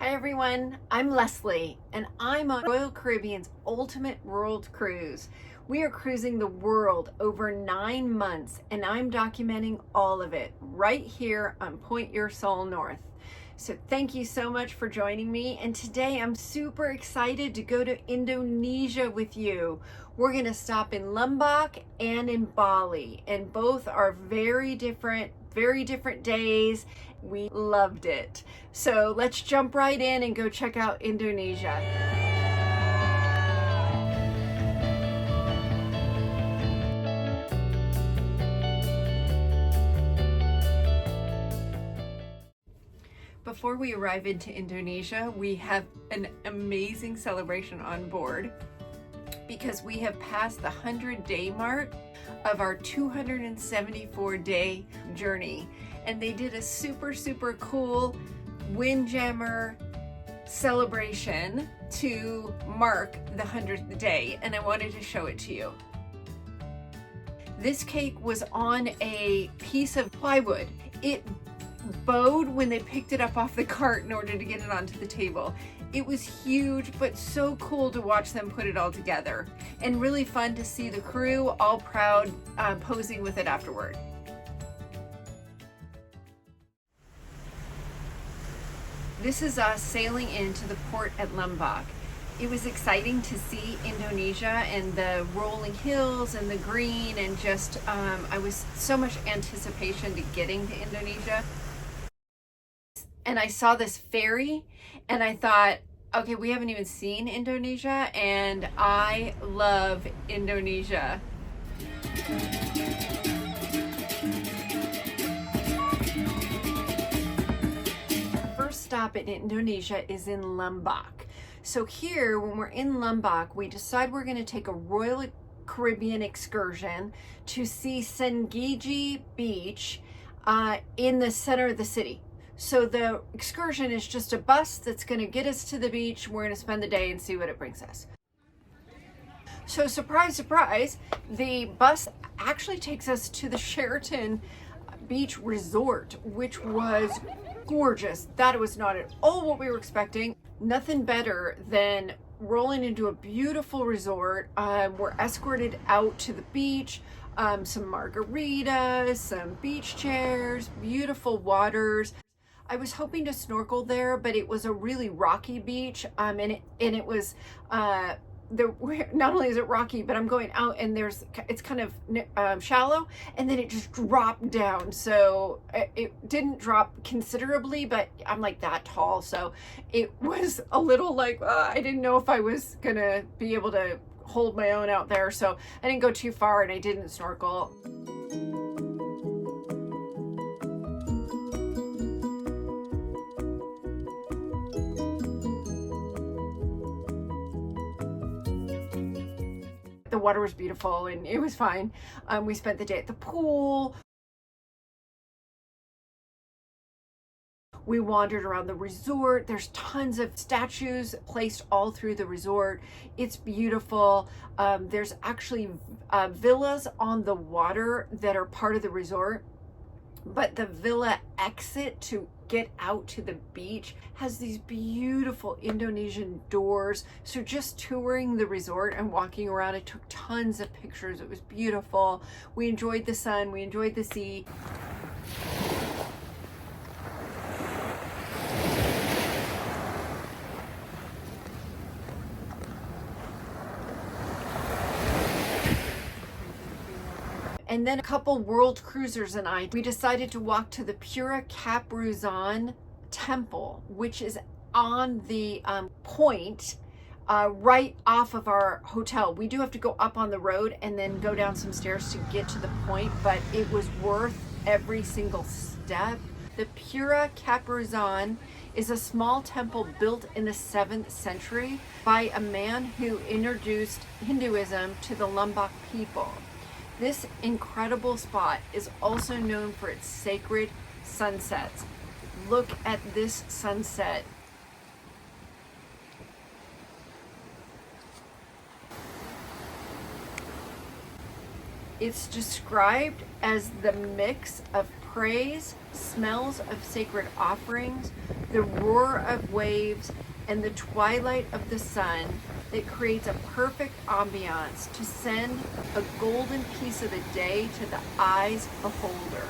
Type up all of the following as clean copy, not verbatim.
Hi everyone, I'm Leslie and I'm on Royal Caribbean's ultimate world cruise. We are cruising the world over 9 months and I'm documenting all of it right here on Point Your Soul North. So thank you so much for joining me, and today I'm super excited to go to Indonesia with you. We're going to stop in Lombok and in Bali, and both are very different days. We loved it. So let's jump right in and go check out Indonesia. Before we arrive into Indonesia, we have an amazing celebration on board because we have passed the 100-day mark of our 274-day journey. And they did a super cool windjammer celebration to mark the 100th day, and I wanted to show it to you. This cake was on a piece of plywood. It bowed when they picked it up off the cart in order to get it onto the table. It was huge, but so cool to watch them put it all together, and really fun to see the crew all proud posing with it afterward. This is us sailing into the port at Lombok. It was exciting to see Indonesia and the rolling hills and the green, and just I was so much anticipation to getting to Indonesia. And I saw this ferry and I thought, okay, we haven't even seen Indonesia, and I love Indonesia. First stop in Indonesia is in Lombok. So here, when we're in Lombok, we decide we're going to take a Royal Caribbean excursion to see Senggigi Beach in the center of the city. So the excursion is just a bus that's going to get us to the beach. We're going to spend the day and see what it brings us. So surprise, surprise, the bus actually takes us to the Sheraton Beach Resort, which was gorgeous. That was not at all what we were expecting. Nothing better than rolling into a beautiful resort. We're escorted out to the beach. Some margaritas, some beach chairs, beautiful waters. I was hoping to snorkel there, but it was a really rocky beach, and it was not only is it rocky, but I'm going out and it's kind of shallow, and then it just dropped down. So it didn't drop considerably, but I'm like that tall, so it was a little like I didn't know if I was gonna be able to hold my own out there, so I didn't go too far and I didn't snorkel. The water was beautiful and it was fine. We spent the day at the pool. We wandered around the resort. There's tons of statues placed all through the resort. It's beautiful. There's actually villas on the water that are part of the resort, but the villa exit to get out to the beach has these beautiful Indonesian doors. So just touring the resort and walking around, I took tons of pictures. It was beautiful. We enjoyed the sun, we enjoyed the sea. And then a couple world cruisers and we decided to walk to the Pura Kapruzan temple, which is on the point right off of our hotel. We do have to go up on the road and then go down some stairs to get to the point, but it was worth every single step. The Pura Kapruzan is a small temple built in the 7th century by a man who introduced Hinduism to the Lombok people. This incredible spot is also known for its sacred sunsets. Look at this sunset. It's described as the mix of praise, smells of sacred offerings, the roar of waves, and the twilight of the sun that creates a perfect ambiance to send a golden piece of the day to the eye's beholder.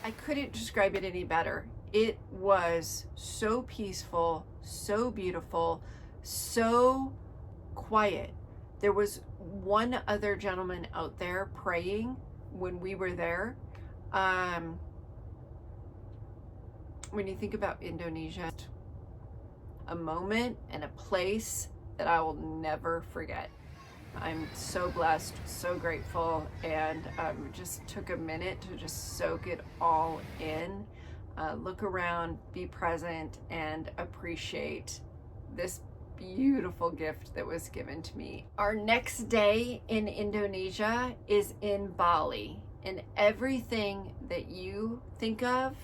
I couldn't describe it any better. It was so peaceful, so beautiful, so quiet. There was one other gentleman out there praying when we were there. When you think about Indonesia, a moment and a place that I will never forget. I'm so blessed, so grateful, and just took a minute to just soak it all in, look around, be present, and appreciate this beautiful gift that was given to me. Our next day in Indonesia is in Bali, and everything that you think of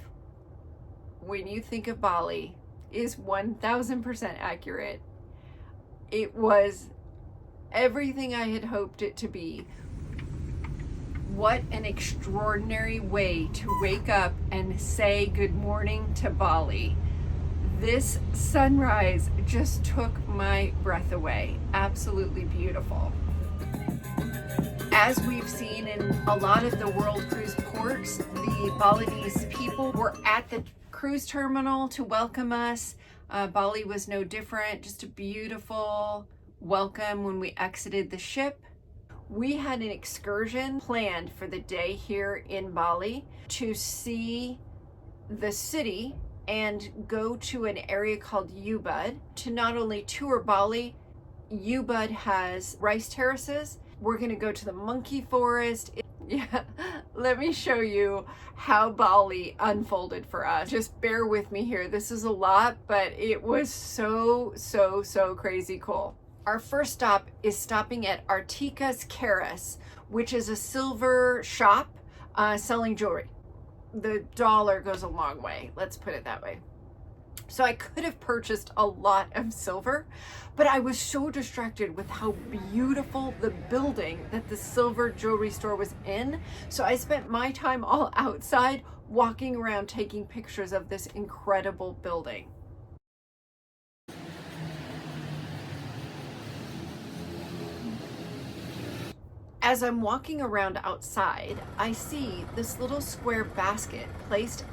when you think of Bali is 1000% accurate. It was everything I had hoped it to be. What an extraordinary way to wake up and say good morning to Bali. This sunrise just took my breath away. Absolutely beautiful. As we've seen in a lot of the world cruise ports, the Balinese people were at the cruise terminal to welcome us. Bali was no different, just a beautiful welcome when we exited the ship. We had an excursion planned for the day here in Bali to see the city and go to an area called Ubud to not only tour Bali. Ubud has rice terraces. We're gonna go to the monkey forest. Yeah, let me show you how Bali unfolded for us. Just bear with me here. This is a lot, but it was so crazy cool. Our first stop is stopping at Artika's Terrace, which is a silver shop selling jewelry. The dollar goes a long way, let's put it that way. So I could have purchased a lot of silver, but I was so distracted with how beautiful the building that the silver jewelry store was in. So I spent my time all outside walking around taking pictures of this incredible building. As I'm walking around outside, I see this little square basket placed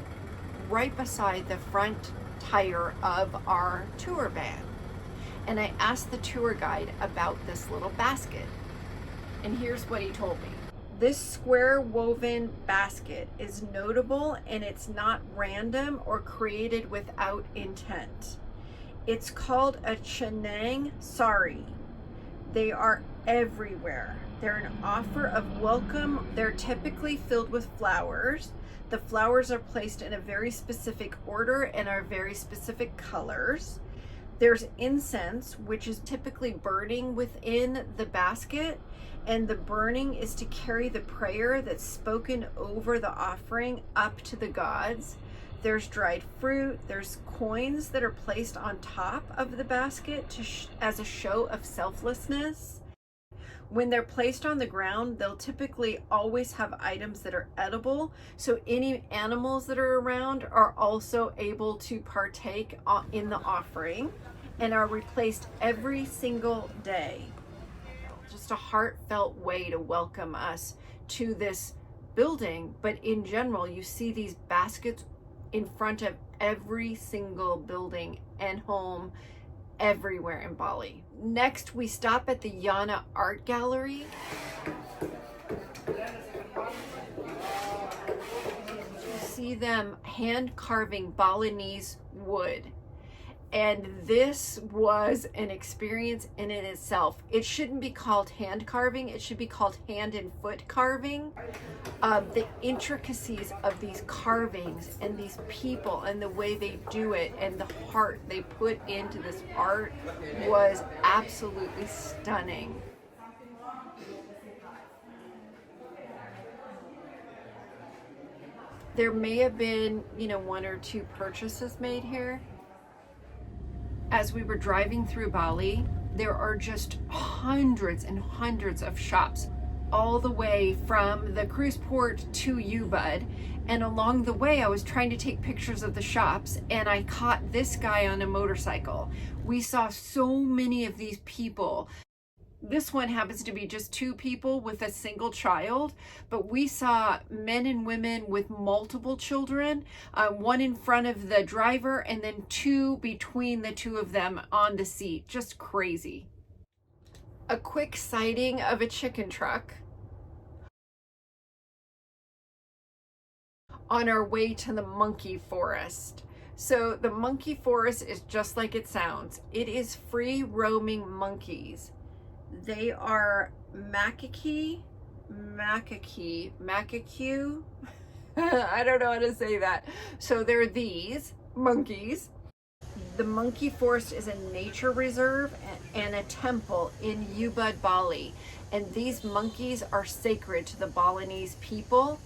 right beside the front tire of our tour van. And I asked the tour guide about this little basket. And here's what he told me. This square woven basket is notable, and it's not random or created without intent. It's called a Chanang sari. They are everywhere. They're an offer of welcome. They're typically filled with flowers. The flowers are placed in a very specific order and are very specific colors. There's incense, which is typically burning within the basket, and the burning is to carry the prayer that's spoken over the offering up to the gods. There's dried fruit. There's coins that are placed on top of the basket as a show of selflessness. When they're placed on the ground, they'll typically always have items that are edible, so any animals that are around are also able to partake in the offering and are replaced every single day. Just a heartfelt way to welcome us to this building, but in general, you see these baskets in front of every single building and home everywhere in Bali. Next, we stop at the Yana Art Gallery. You see them hand carving Balinese wood. And this was an experience in and itself. It shouldn't be called hand carving. It should be called hand and foot carving. The intricacies of these carvings and these people and the way they do it and the heart they put into this art was absolutely stunning. There may have been, one or two purchases made here. As we were driving through Bali, There are just hundreds and hundreds of shops all the way from the cruise port to Ubud. And along the way, I was trying to take pictures of the shops, and I caught this guy on a motorcycle. We saw so many of these people. This one happens to be just two people with a single child, but we saw men and women with multiple children, one in front of the driver and then two between the two of them on the seat. Just crazy. A quick sighting of a chicken truck on our way to the monkey forest. So the monkey forest is just like it sounds. It is free roaming monkeys. They are macaque. I don't know how to say that. So they're these monkeys. The monkey forest is a nature reserve and a temple in Ubud, Bali. And these monkeys are sacred to the Balinese people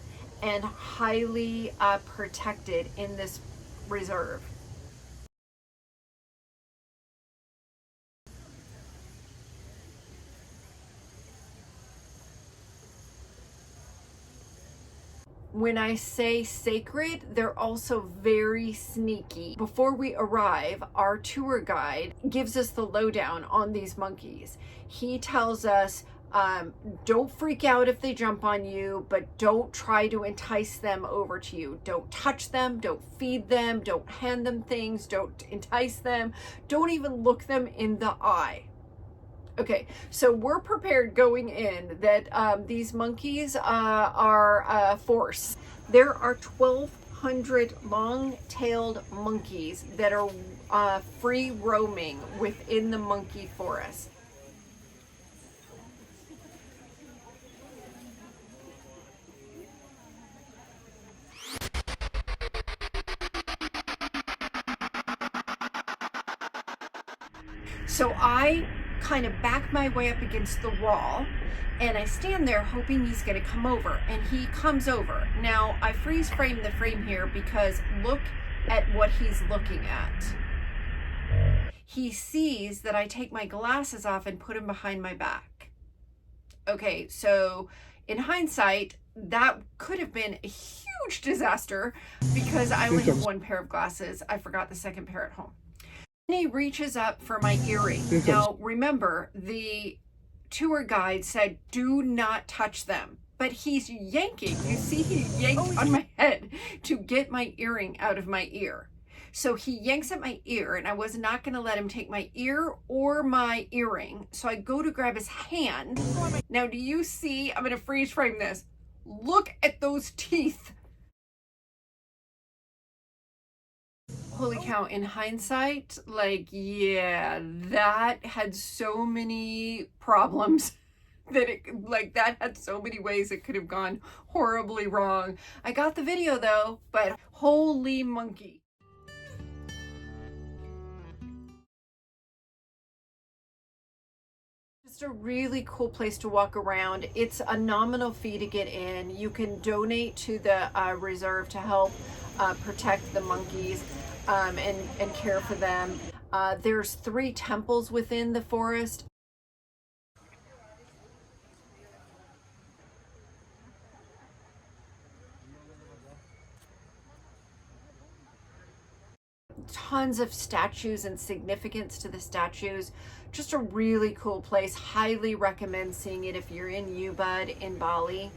and highly protected in this reserve. When I say sacred, they're also very sneaky. Before we arrive, our tour guide gives us the lowdown on these monkeys. He tells us, don't freak out if they jump on you, but don't try to entice them over to you. Don't touch them, don't feed them, don't hand them things, don't entice them, don't even look them in the eye. Okay, so we're prepared going in that these monkeys are a force. There are 1,200 long-tailed monkeys that are free roaming within the monkey forest. So I kind of back my way up against the wall and I stand there hoping he's going to come over, and he comes over. Now I freeze frame the frame here because look at what he's looking at. He sees that I take my glasses off and put them behind my back. Okay, so in hindsight, that could have been a huge disaster because I only have one pair of glasses. I forgot the second pair at home. He reaches up for my earring. Now, remember, the tour guide said, do not touch them. But he's yanking. You see, he yanked on my head to get my earring out of my ear. So he yanks at my ear, and I was not going to let him take my ear or my earring. So I go to grab his hand. Now, do you see? I'm going to freeze frame this. Look at those teeth. Holy cow, in hindsight, like, yeah, that had so many problems that that had so many ways it could have gone horribly wrong. I got the video though, but holy monkey. Just a really cool place to walk around. It's a nominal fee to get in. You can donate to the reserve to help protect the monkeys. And care for them. There's 3 temples within the forest. Tons of statues and significance to the statues. Just a really cool place. Highly recommend seeing it if you're in Ubud in Bali.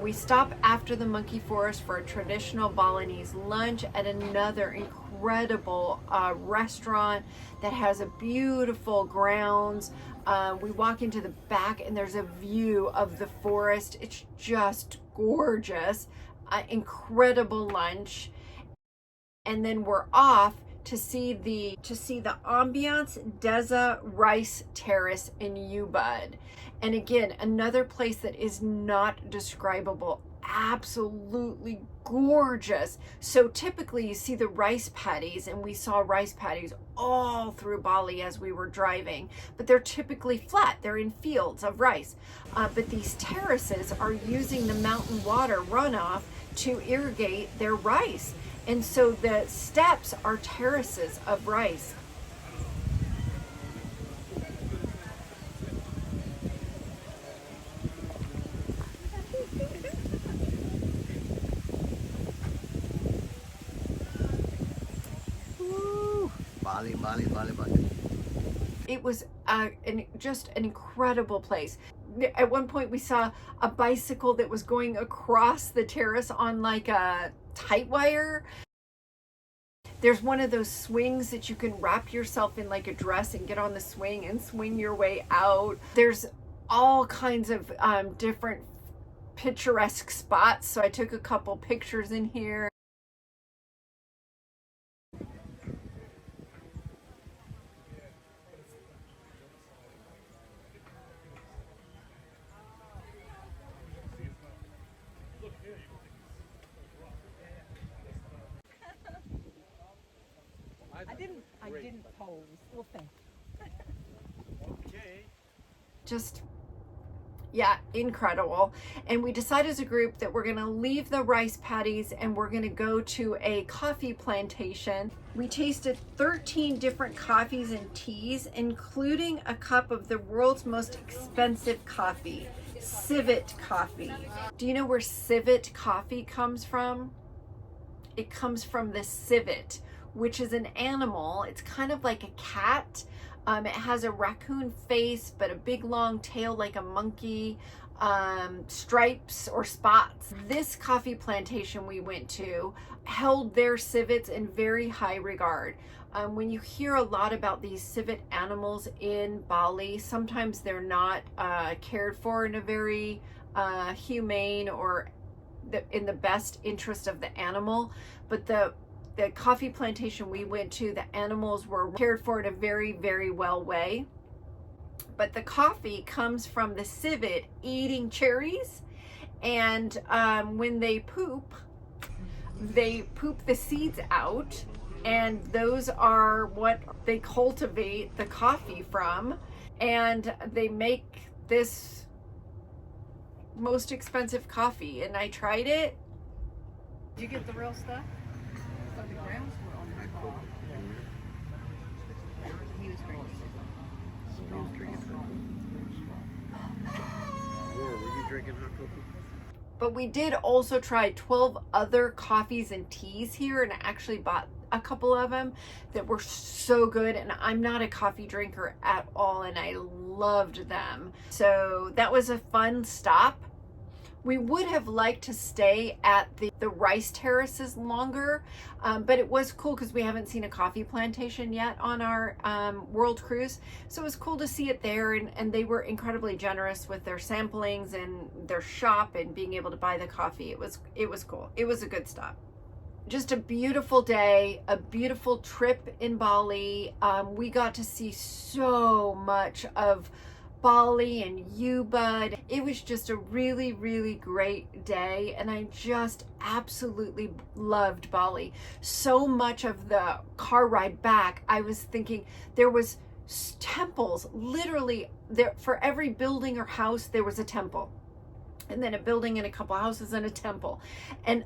We stop after the monkey forest for a traditional Balinese lunch at another incredible restaurant that has a beautiful grounds. We walk into the back and there's a view of the forest. It's just gorgeous. Incredible lunch. And then we're off to see the Ambiance Deza Rice Terrace in Ubud. And again, another place that is not describable. Absolutely gorgeous. So typically you see the rice paddies, and we saw rice paddies all through Bali as we were driving, but they're typically flat. They're in fields of rice. But these terraces are using the mountain water runoff to irrigate their rice. And so the steps are terraces of rice. Bali, Bali, Bali, Bali. It was just an incredible place. At one point we saw a bicycle that was going across the terrace on like a tight wire. There's one of those swings that you can wrap yourself in like a dress and get on the swing and swing your way out. There's all kinds of different picturesque spots. So I took a couple pictures in here. I didn't pose. Well, thank you. Okay. Just, yeah, incredible. And we decided as a group that we're going to leave the rice paddies and we're going to go to a coffee plantation. We tasted 13 different coffees and teas, including a cup of the world's most expensive coffee, civet coffee. Do you know where civet coffee comes from? It comes from the civet, which is an animal. It's kind of like a cat. It has a raccoon face, but a big long tail like a monkey, stripes or spots. This coffee plantation we went to held their civets in very high regard. When you hear a lot about these civet animals in Bali, sometimes they're not cared for in a very humane or in the best interest of the animal. But the coffee plantation we went to, the animals were cared for in a very, very well way. But the coffee comes from the civet eating cherries, and when they poop the seeds out, and those are what they cultivate the coffee from, and they make this most expensive coffee. And I tried it. Did you get the real stuff? So the grounds were on the top. He was drinking. Were you drinking hot coffee? But we did also try 12 other coffees and teas here, and I actually bought a couple of them that were so good. And I'm not a coffee drinker at all, and I loved them. So that was a fun stop. We would have liked to stay at the rice terraces longer, but it was cool because we haven't seen a coffee plantation yet on our world cruise. So it was cool to see it there, and they were incredibly generous with their samplings and their shop and being able to buy the coffee. It was cool. It was a good stop. Just a beautiful day, a beautiful trip in Bali. We got to see so much of Bali and Ubud. It was just a really, really great day, and I just absolutely loved Bali. So much of the car ride back, I was thinking there was temples literally there. For every building or house there was a temple, and then a building and a couple houses and a temple. And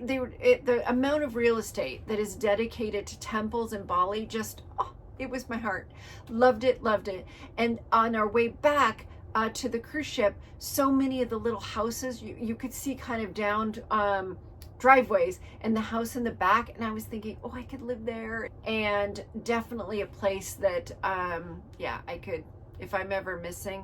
the amount of real estate that is dedicated to temples in Bali, just it was my heart. Loved it. And on our way back to the cruise ship, so many of the little houses, you could see kind of down driveways and the house in the back. And I was thinking, oh, I could live there. And definitely a place that, I could, if I'm ever missing,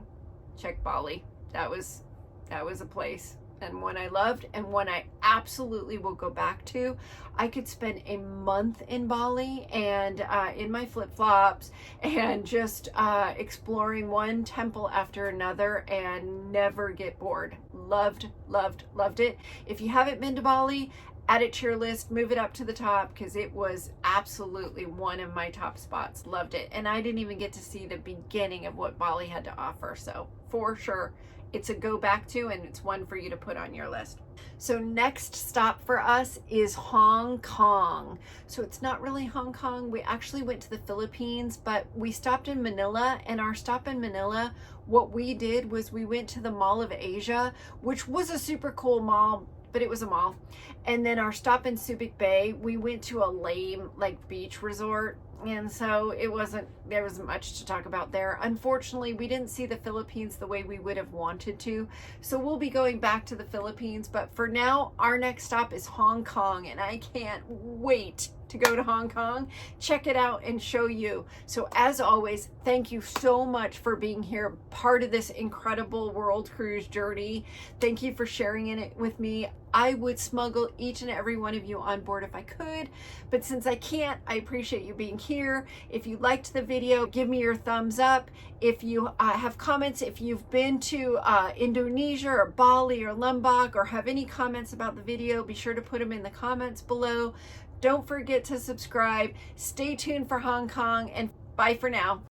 check Bali. That was a place. And one I loved, and one I absolutely will go back to. I could spend a month in Bali and in my flip-flops and just exploring one temple after another and never get bored. Loved it. If you haven't been to Bali, add it to your list, move it up to the top, because it was absolutely one of my top spots. Loved it. And I didn't even get to see the beginning of what Bali had to offer. So for sure, it's a go back to, and it's one for you to put on your list. So next stop for us is Hong Kong. So it's not really Hong Kong. We actually went to the Philippines, but we stopped in Manila, and our stop in Manila, what we did was we went to the Mall of Asia, which was a super cool mall, but it was a mall. And then our stop in Subic Bay, we went to a lame beach resort. And so there wasn't much to talk about there. Unfortunately, we didn't see the Philippines the way we would have wanted to. So we'll be going back to the Philippines. But for now, our next stop is Hong Kong. And I can't wait to go to Hong Kong, check it out and show you. So as always, thank you so much for being here, part of this incredible world cruise journey. Thank you for sharing in it with me. I would smuggle each and every one of you on board if I could, but since I can't, I appreciate you being here. If you liked the video, give me your thumbs up. If you have comments, if you've been to Indonesia or Bali or Lombok or have any comments about the video, be sure to put them in the comments below. Don't forget to subscribe. Stay tuned for Hong Kong, and bye for now.